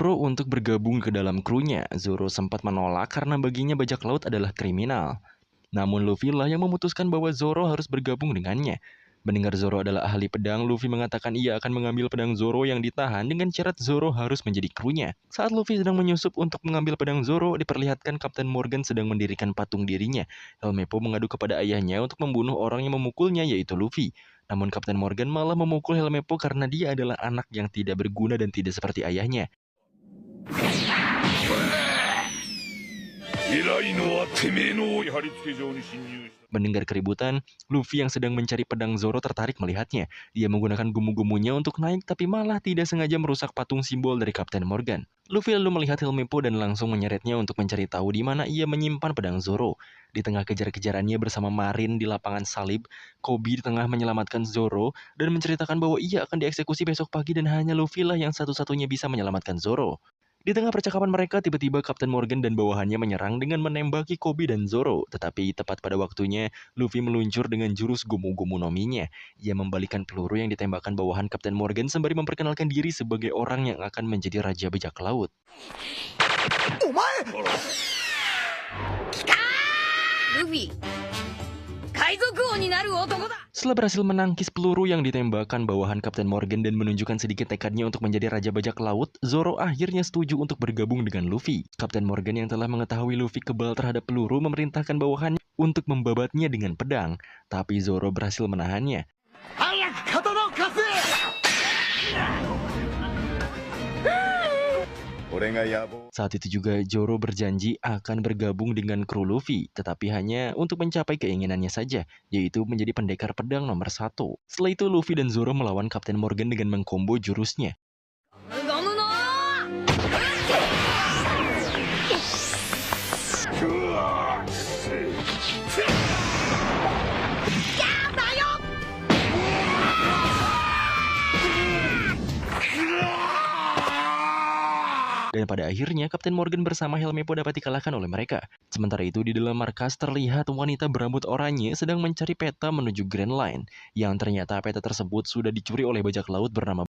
Zoro untuk bergabung ke dalam krunya. Zoro sempat menolak karena baginya bajak laut adalah kriminal. Namun Luffy lah yang memutuskan bahwa Zoro harus bergabung dengannya. Mendengar Zoro adalah ahli pedang, Luffy mengatakan ia akan mengambil pedang Zoro yang ditahan dengan syarat Zoro harus menjadi krunya. Saat Luffy sedang menyusup untuk mengambil pedang Zoro, diperlihatkan Kapten Morgan sedang mendirikan patung dirinya. Helmeppo mengadu kepada ayahnya untuk membunuh orang yang memukulnya, yaitu Luffy. Namun Kapten Morgan malah memukul Helmeppo karena dia adalah anak yang tidak berguna dan tidak seperti ayahnya. Mendengar keributan, Luffy yang sedang mencari pedang Zoro tertarik melihatnya. Dia menggunakan gumu-gumunya untuk naik tapi malah tidak sengaja merusak patung simbol dari Kapten Morgan. Luffy lalu melihat Helmeppo dan langsung menyeretnya untuk mencari tahu di mana ia menyimpan pedang Zoro. Di tengah kejar-kejarannya bersama Marin di lapangan salib, Koby di tengah menyelamatkan Zoro dan menceritakan bahwa ia akan dieksekusi besok pagi dan hanya Luffy lah yang satu-satunya bisa menyelamatkan Zoro. Di tengah percakapan mereka, tiba-tiba Kapten Morgan dan bawahannya menyerang dengan menembaki Koby dan Zoro. Tetapi tepat pada waktunya, Luffy meluncur dengan jurus Gomu-Gomu no Mi-nya. Ia membalikan peluru yang ditembakkan bawahan Kapten Morgan sembari memperkenalkan diri sebagai orang yang akan menjadi Raja Bajak Laut. Luffy, setelah berhasil menangkis peluru yang ditembakkan bawahan Kapten Morgan dan menunjukkan sedikit tekadnya untuk menjadi Raja Bajak Laut, Zoro akhirnya setuju untuk bergabung dengan Luffy. Kapten Morgan yang telah mengetahui Luffy kebal terhadap peluru memerintahkan bawahannya untuk membabatnya dengan pedang, tapi Zoro berhasil menahannya. Saat itu juga Zoro berjanji akan bergabung dengan kru Luffy, tetapi hanya untuk mencapai keinginannya saja, yaitu menjadi pendekar pedang nomor 1. Setelah itu Luffy dan Zoro melawan Kapten Morgan dengan mengkombo jurusnya. Dan pada akhirnya Kapten Morgan bersama Helmeppo dapat dikalahkan oleh mereka. Sementara itu di dalam markas terlihat wanita berambut oranye sedang mencari peta menuju Grand Line, yang ternyata peta tersebut sudah dicuri oleh bajak laut bernama